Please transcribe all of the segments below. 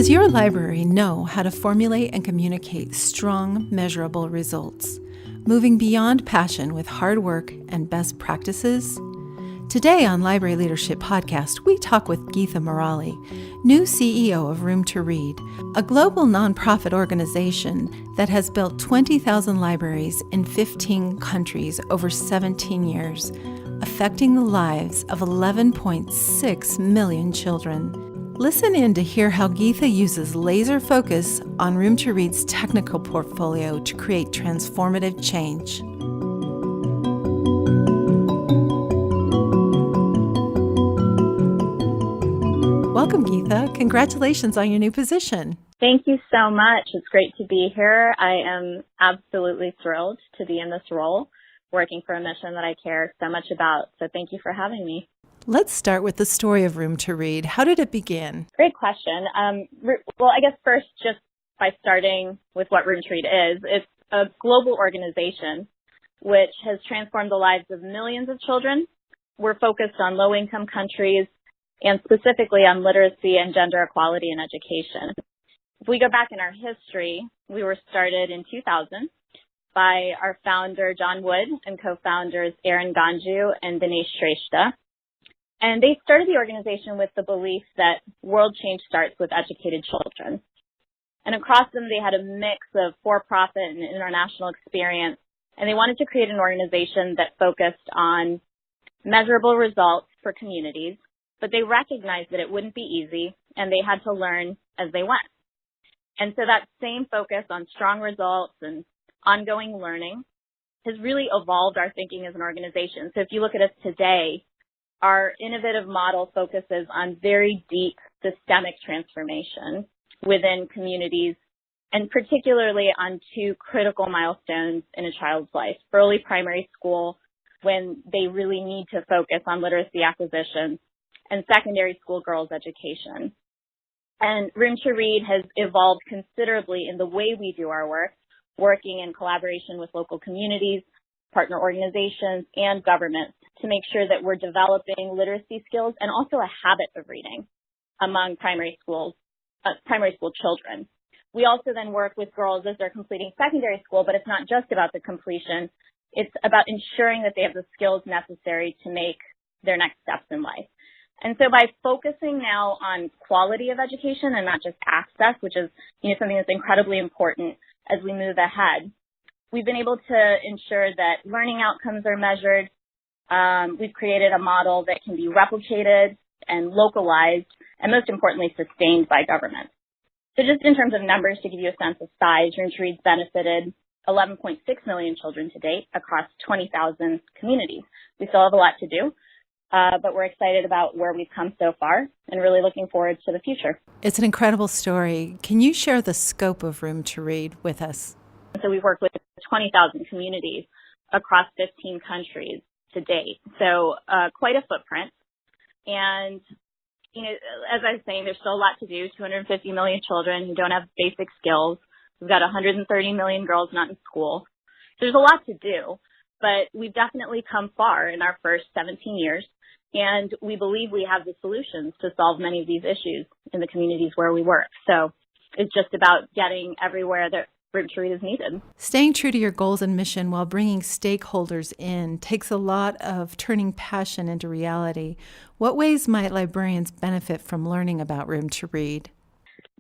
Does your library know how to formulate and communicate strong, measurable results, moving beyond passion with hard work and best practices? Today on Library Leadership Podcast, we talk with Geetha Murali, new CEO of Room to Read, a global nonprofit organization that has built 20,000 libraries in 15 countries over 17 years, affecting the lives of 11.6 million children. Listen in to hear how Geetha uses laser focus on Room to Read's technical portfolio to create transformative change. Welcome, Geetha. Congratulations on your new position. Thank you so much. It's great to be here. I am absolutely thrilled to be in this role, working for a mission that I care so much about. So thank you for having me. Let's start with the story of Room to Read. How did it begin? Great question. Well, I guess first, just by starting with what Room to Read is, it's a global organization which has transformed the lives of millions of children. We're focused on low-income countries and specifically on literacy and gender equality in education. If we go back in our history, we were started in 2000 by our founder, John Wood, and co-founders Erin Ganju and Dinesh Shrestha. And they started the organization with the belief that world change starts with educated children. And across them, they had a mix of for-profit and international experience. And they wanted to create an organization that focused on measurable results for communities, but they recognized that it wouldn't be easy and they had to learn as they went. And so that same focus on strong results and ongoing learning has really evolved our thinking as an organization. So if you look at us today, our innovative model focuses on very deep systemic transformation within communities, and particularly on two critical milestones in a child's life: early primary school, when they really need to focus on literacy acquisition, and secondary school girls' education. And Room to Read has evolved considerably in the way we do our work, working in collaboration with local communities, partner organizations, and governments to make sure that we're developing literacy skills and also a habit of reading among primary school children. We also then work with girls as they're completing secondary school, but it's not just about the completion. It's about ensuring that they have the skills necessary to make their next steps in life. And so by focusing now on quality of education and not just access, which is something that's incredibly important as we move ahead, we've been able to ensure that learning outcomes are measured. We've created a model that can be replicated and localized, and most importantly, sustained by government. So just in terms of numbers, to give you a sense of size, Room to Read's benefited 11.6 million children to date across 20,000 communities. We still have a lot to do, but we're excited about where we've come so far and really looking forward to the future. It's an incredible story. Can you share the scope of Room to Read with us? So we've worked with 20,000 communities across 15 countries to date. So quite a footprint. And, as I was saying, there's still a lot to do. 250 million children who don't have basic skills. We've got 130 million girls not in school. So there's a lot to do, but we've definitely come far in our first 17 years. And we believe we have the solutions to solve many of these issues in the communities where we work. So it's just about getting everywhere that Room to Read is needed. Staying true to your goals and mission while bringing stakeholders in takes a lot of turning passion into reality. What ways might librarians benefit from learning about Room to Read?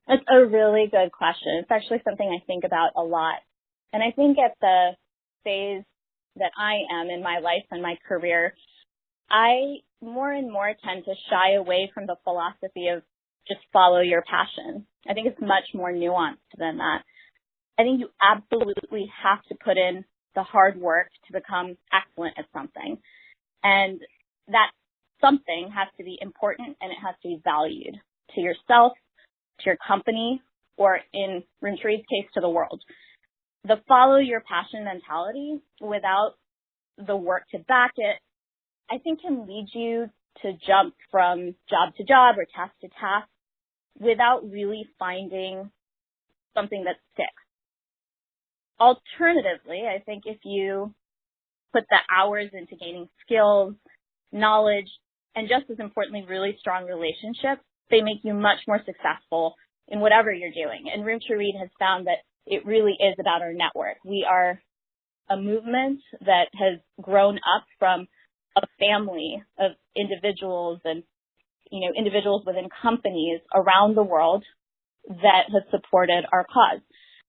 That's a really good question. It's actually something I think about a lot. And I think at the phase that I am in my life and my career, I more and more tend to shy away from the philosophy of just follow your passion. I think it's much more nuanced than that. I think you absolutely have to put in the hard work to become excellent at something. And that something has to be important and it has to be valued to yourself, to your company, or in Room to Read's case, to the world. The follow your passion mentality without the work to back it, I think can lead you to jump from job to job or task to task without really finding something that sticks. Alternatively, I think if you put the hours into gaining skills, knowledge, and just as importantly, really strong relationships, they make you much more successful in whatever you're doing. And Room to Read has found that it really is about our network. We are a movement that has grown up from a family of individuals and, individuals within companies around the world that have supported our cause.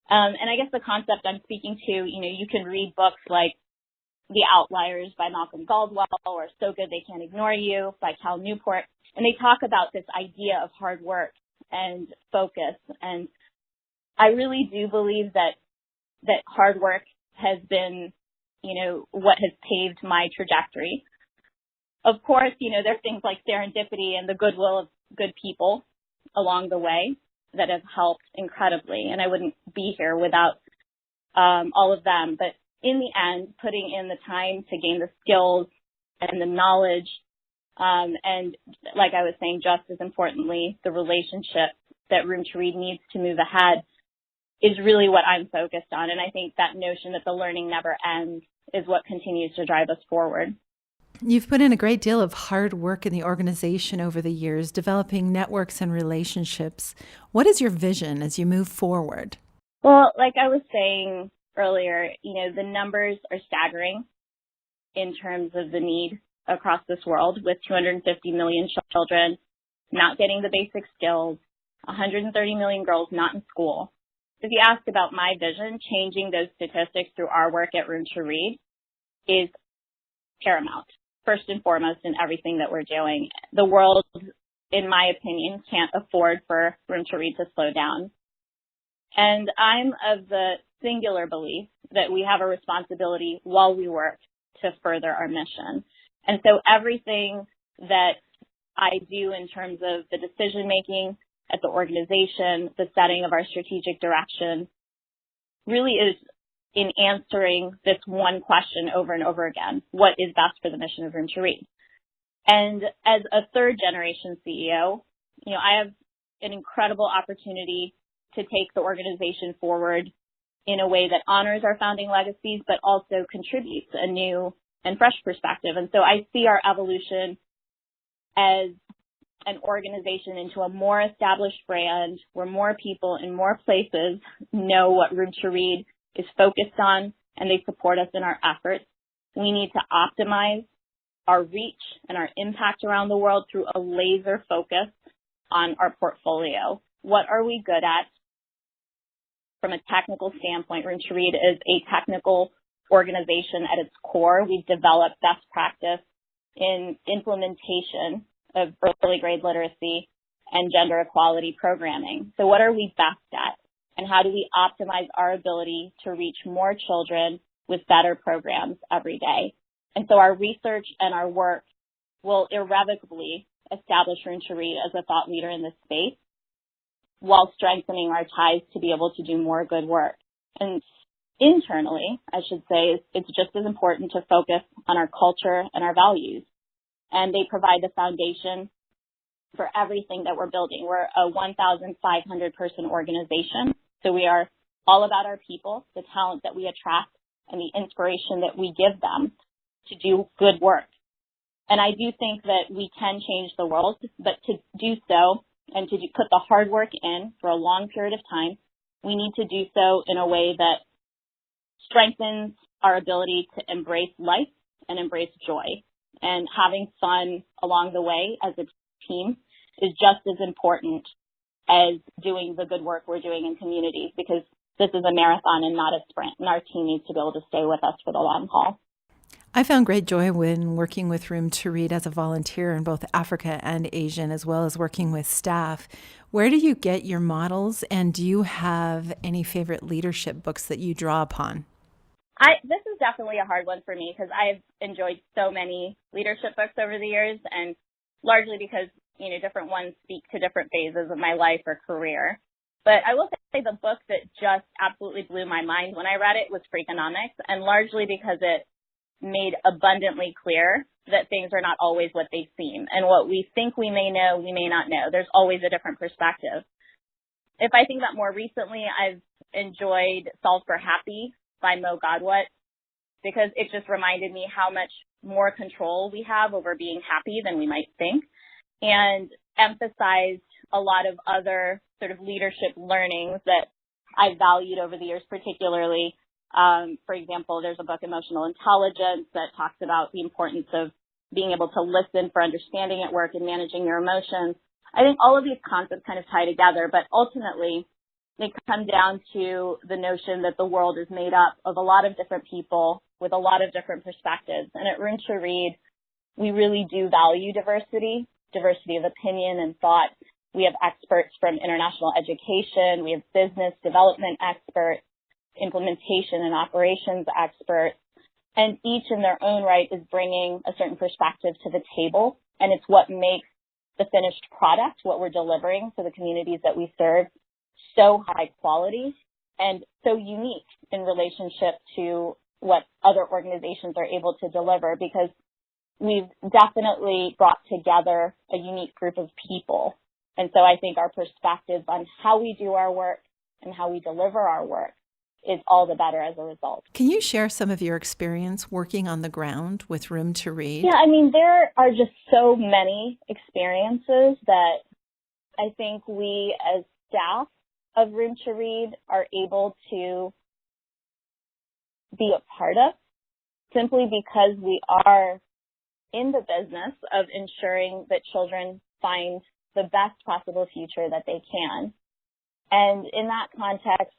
And I guess the concept I'm speaking to, you can read books like The Outliers by Malcolm Gladwell or So Good They Can't Ignore You by Cal Newport. And they talk about this idea of hard work and focus. And I really do believe that hard work has been, what has paved my trajectory. Of course, there's things like serendipity and the goodwill of good people along the way that have helped incredibly. And I wouldn't be here without all of them. But in the end, putting in the time to gain the skills and the knowledge, and like I was saying, just as importantly, the relationship that Room to Read needs to move ahead is really what I'm focused on. And I think that notion that the learning never ends is what continues to drive us forward. You've put in a great deal of hard work in the organization over the years, developing networks and relationships. What is your vision as you move forward? Well, like I was saying earlier, the numbers are staggering in terms of the need across this world, with 250 million children not getting the basic skills, 130 million girls not in school. If you ask about my vision, changing those statistics through our work at Room to Read is paramount, first and foremost, in everything that we're doing. The world, in my opinion, can't afford for Room to Read to slow down. And I'm of the singular belief that we have a responsibility while we work to further our mission. And so everything that I do in terms of the decision making at the organization, the setting of our strategic direction, really is in answering this one question over and over again: what is best for the mission of Room to Read? And as a third generation CEO, I have an incredible opportunity to take the organization forward in a way that honors our founding legacies, but also contributes a new and fresh perspective. And so I see our evolution as an organization into a more established brand where more people in more places know what Room to Read is focused on, and they support us in our efforts. We need to optimize our reach and our impact around the world through a laser focus on our portfolio. What are we good at? From a technical standpoint, Room to Read is a technical organization at its core. We've developed best practice in implementation of early grade literacy and gender equality programming. So what are we best at? And how do we optimize our ability to reach more children with better programs every day? And so our research and our work will irrevocably establish Room to Read as a thought leader in this space, while strengthening our ties to be able to do more good work. And internally, I should say, it's just as important to focus on our culture and our values. And they provide the foundation for everything that we're building. We're a 1,500 person organization. So we are all about our people, the talent that we attract, and the inspiration that we give them to do good work. And I do think that we can change the world, but to do so and to put the hard work in for a long period of time, we need to do so in a way that strengthens our ability to embrace life and embrace joy. And having fun along the way as a team is just as important as doing the good work we're doing in communities, because this is a marathon and not a sprint, and our team needs to be able to stay with us for the long haul. I found great joy when working with Room to Read as a volunteer in both Africa and Asia, as well as working with staff. Where do you get your models, and do you have any favorite leadership books that you draw upon? This is definitely a hard one for me because I've enjoyed so many leadership books over the years, and largely because, different ones speak to different phases of my life or career. But I will say the book that just absolutely blew my mind when I read it was Freakonomics, and largely because it made abundantly clear that things are not always what they seem. And what we think we may know, we may not know. There's always a different perspective. If I think about more recently, I've enjoyed Solve for Happy by Mo Godwat, because it just reminded me how much more control we have over being happy than we might think. And emphasized a lot of other sort of leadership learnings that I valued over the years, particularly. For example, there's a book, Emotional Intelligence, that talks about the importance of being able to listen for understanding at work and managing your emotions. I think all of these concepts kind of tie together, but ultimately they come down to the notion that the world is made up of a lot of different people with a lot of different perspectives. And at Room to Read, we really do value diversity of opinion and thought. We have experts from international education. We have business development experts, implementation and operations experts, and each in their own right is bringing a certain perspective to the table. And it's what makes the finished product, what we're delivering to the communities that we serve, so high quality and so unique in relationship to what other organizations are able to deliver, because we've definitely brought together a unique group of people. And so I think our perspective on how we do our work and how we deliver our work is all the better as a result. Can you share some of your experience working on the ground with Room to Read? Yeah, I mean, there are just so many experiences that I think we as staff of Room to Read are able to be a part of, simply because we are in the business of ensuring that children find the best possible future that they can. And in that context,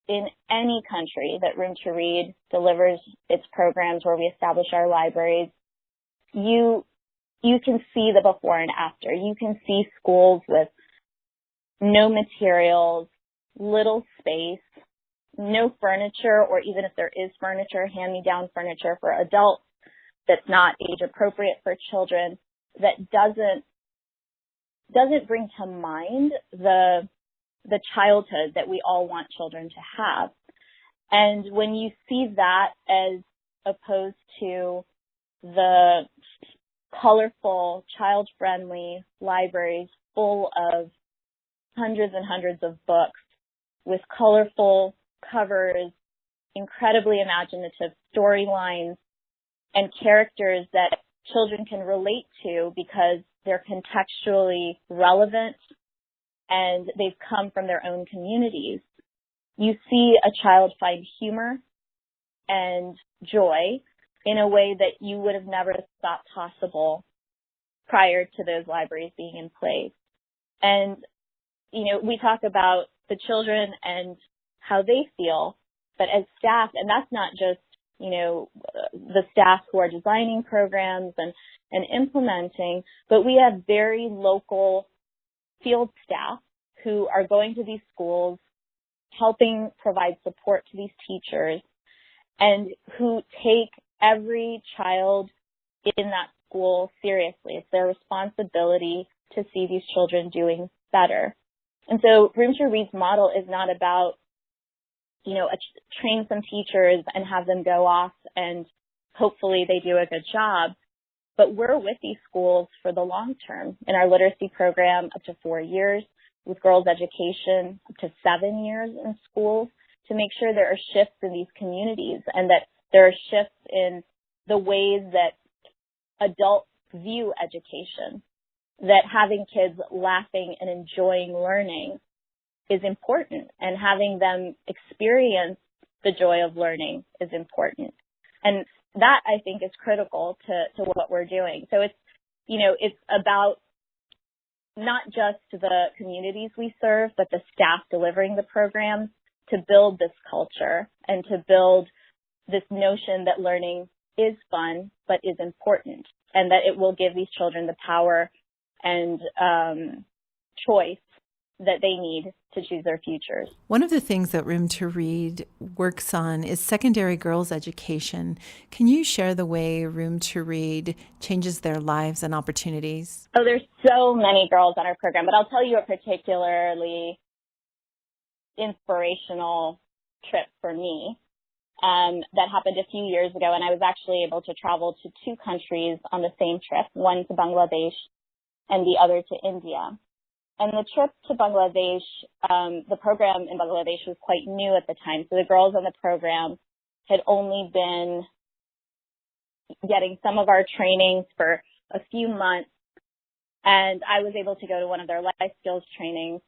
in any country that Room to Read delivers its programs, where we establish our libraries, you can see the before and after. You can see schools with no materials, little space, no furniture, or even if there is furniture, hand-me-down furniture for adults that's not age appropriate for children, that doesn't bring to mind the childhood that we all want children to have. And when you see that as opposed to the colorful, child-friendly libraries full of hundreds and hundreds of books with colorful covers, incredibly imaginative storylines, and characters that children can relate to because they're contextually relevant and they've come from their own communities, you see a child find humor and joy in a way that you would have never thought possible prior to those libraries being in place. And, we talk about the children and how they feel, but as staff, and that's not just, the staff who are designing programs and implementing, but we have very local field staff who are going to these schools, helping provide support to these teachers, and who take every child in that school seriously. It's their responsibility to see these children doing better. And so Room to Read's model is not about, train some teachers and have them go off and hopefully they do a good job. But we're with these schools for the long term. In our literacy program, up to 4 years, with girls' education, up to 7 years in schools, to make sure there are shifts in these communities and that there are shifts in the ways that adults view education, that having kids laughing and enjoying learning is important, and having them experience the joy of learning is important. And that, I think, is critical to what we're doing. So it's about not just the communities we serve, but the staff delivering the programs, to build this culture and to build this notion that learning is fun, but is important, and that it will give these children the power and choice that they need to choose their futures. One of the things that Room to Read works on is secondary girls' education. Can you share the way Room to Read changes their lives and opportunities? Oh, there's so many girls on our program, but I'll tell you a particularly inspirational trip for me that happened a few years ago, and I was actually able to travel to 2 countries on the same trip, one to Bangladesh and the other to India. And the trip to Bangladesh, the program in Bangladesh was quite new at the time. So the girls on the program had only been getting some of our trainings for a few months. And I was able to go to one of their life skills trainings.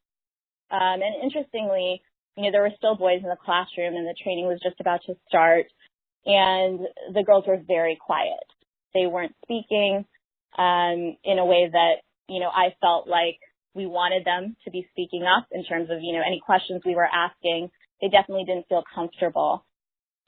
And interestingly, there were still boys in the classroom and the training was just about to start. And the girls were very quiet. They weren't speaking in a way that, I felt like we wanted them to be speaking up in terms of, any questions we were asking. They definitely didn't feel comfortable.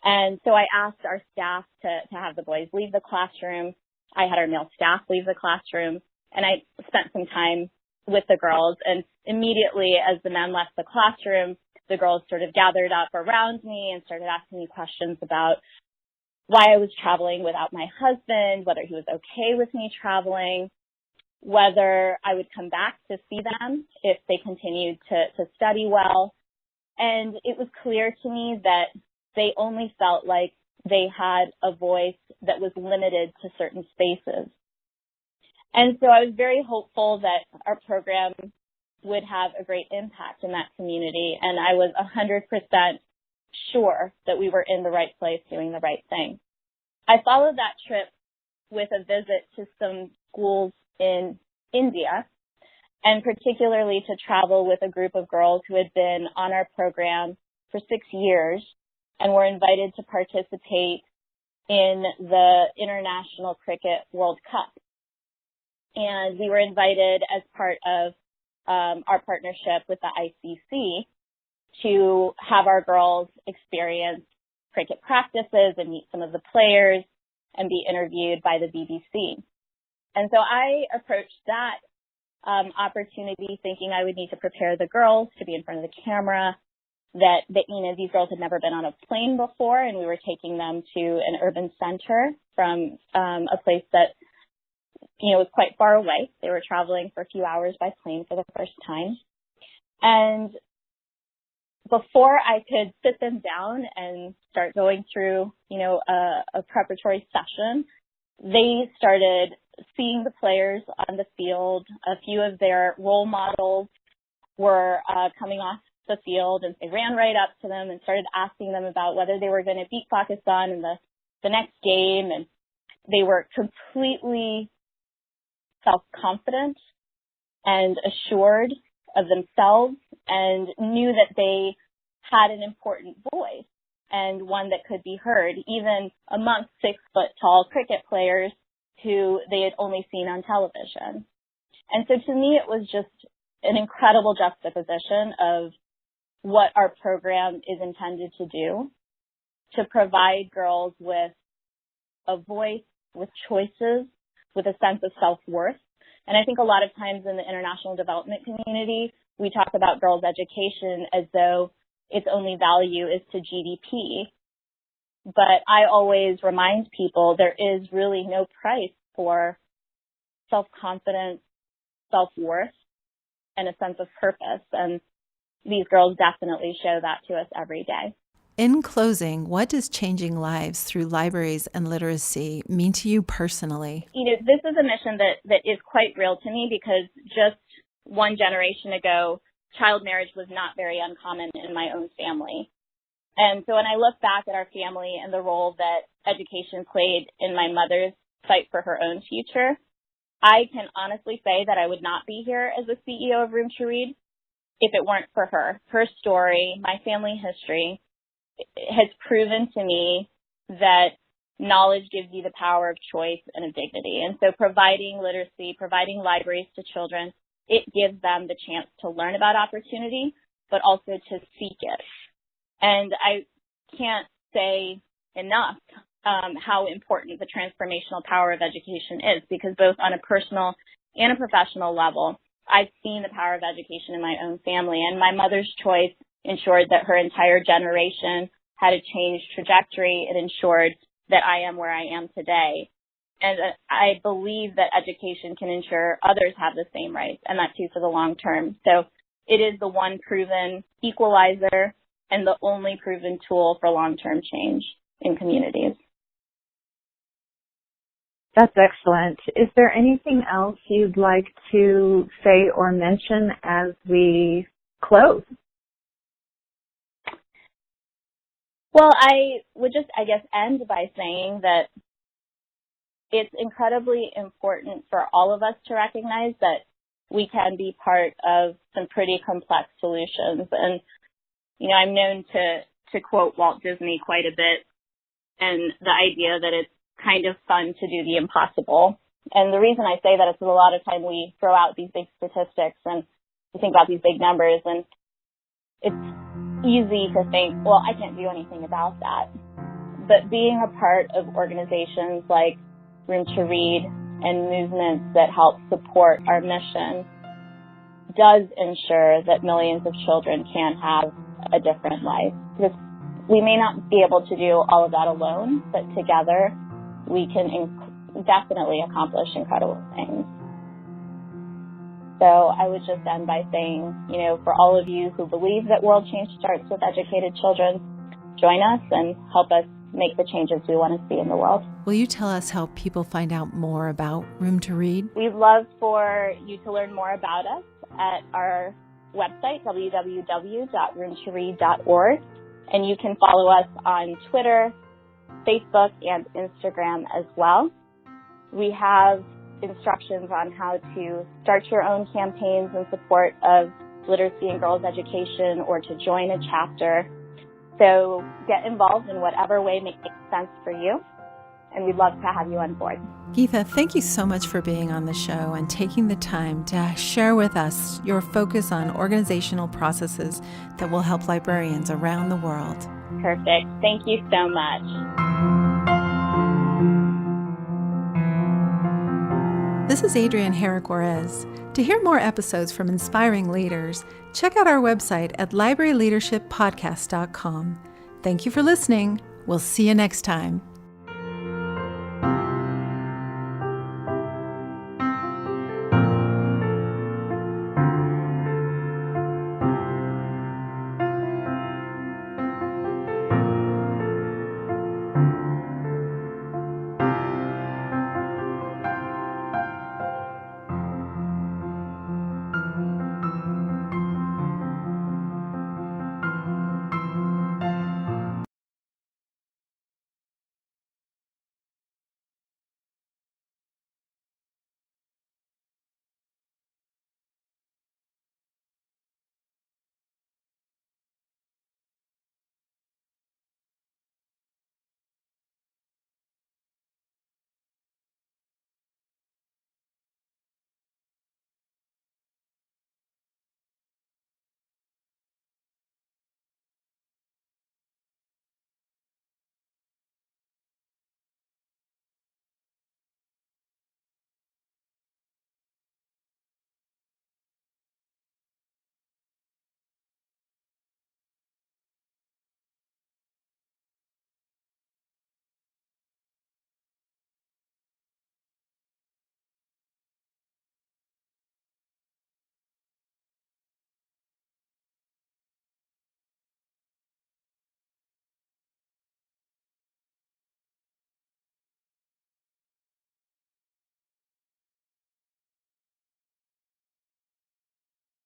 And so I asked our staff to have the boys leave the classroom. I had our male staff leave the classroom, and I spent some time with the girls. And immediately as the men left the classroom, the girls sort of gathered up around me and started asking me questions about why I was traveling without my husband, whether he was okay with me traveling, whether I would come back to see them if they continued to study well. And it was clear to me that they only felt like they had a voice that was limited to certain spaces. And so I was very hopeful that our program would have a great impact in that community. And I was 100% sure that we were in the right place doing the right thing. I followed that trip with a visit to some schools in India, and particularly to travel with a group of girls who had been on our program for 6 years and were invited to participate in the International Cricket World Cup. And we were invited as part of our partnership with the ICC to have our girls experience cricket practices and meet some of the players and be interviewed by the BBC. And so I approached that opportunity thinking I would need to prepare the girls to be in front of the camera, that these girls had never been on a plane before, and we were taking them to an urban center from a place that, was quite far away. They were traveling for a few hours by plane for the first time. And before I could sit them down and start going through, a preparatory session, they started seeing the players on the field. A few of their role models were coming off the field, and they ran right up to them and started asking them about whether they were going to beat Pakistan in the next game. And they were completely self-confident and assured of themselves and knew that they had an important voice and one that could be heard, even amongst 6-foot-tall cricket players who they had only seen on television. And so to me, it was just an incredible juxtaposition of what our program is intended to do, to provide girls with a voice, with choices, with a sense of self-worth. And I think a lot of times in the international development community, we talk about girls' education as though its only value is to GDP. But I always remind people there is really no price for self-confidence, self-worth, and a sense of purpose. And these girls definitely show that to us every day. In closing, what does changing lives through libraries and literacy mean to you personally? This is a mission that is quite real to me because just one generation ago, child marriage was not very uncommon in my own family. And so when I look back at our family and the role that education played in my mother's fight for her own future, I can honestly say that I would not be here as the CEO of Room to Read if it weren't for her. Her story, my family history, has proven to me that knowledge gives you the power of choice and of dignity. And so providing literacy, providing libraries to children, it gives them the chance to learn about opportunity, but also to seek it. And I can't say enough how important the transformational power of education is, because both on a personal and a professional level, I've seen the power of education in my own family. And my mother's choice ensured that her entire generation had a changed trajectory. It ensured that I am where I am today. And I believe that education can ensure others have the same rights, and that too for the long term. So it is the one proven equalizer and the only proven tool for long-term change in communities. That's excellent. Is there anything else you'd like to say or mention as we close? Well, I would just, end by saying that it's incredibly important for all of us to recognize that we can be part of some pretty complex solutions. And, I'm known to quote Walt Disney quite a bit, and the idea that it's kind of fun to do the impossible. And the reason I say that is that a lot of time we throw out these big statistics and we think about these big numbers, and it's easy to think, well, I can't do anything about that. But being a part of organizations like Room to Read and movements that help support our mission does ensure that millions of children can have a different life. Because we may not be able to do all of that alone, but together we can definitely accomplish incredible things. So I would just end by saying, for all of you who believe that world change starts with educated children, join us and help us make the changes we want to see in the world. Will you tell us how people find out more about Room to Read? We'd love for you to learn more about us at our website, www.roomtoread.org. And you can follow us on Twitter, Facebook, and Instagram as well. We have instructions on how to start your own campaigns in support of literacy and girls' education or to join a chapter. So get involved in whatever way makes sense for you, and we'd love to have you on board. Geetha, thank you so much for being on the show and taking the time to share with us your focus on organizational processes that will help librarians around the world. Perfect. Thank you so much. This is Adriane Herrick Juarez. To hear more episodes from inspiring leaders, check out our website at libraryleadershippodcast.com. Thank you for listening. We'll see you next time.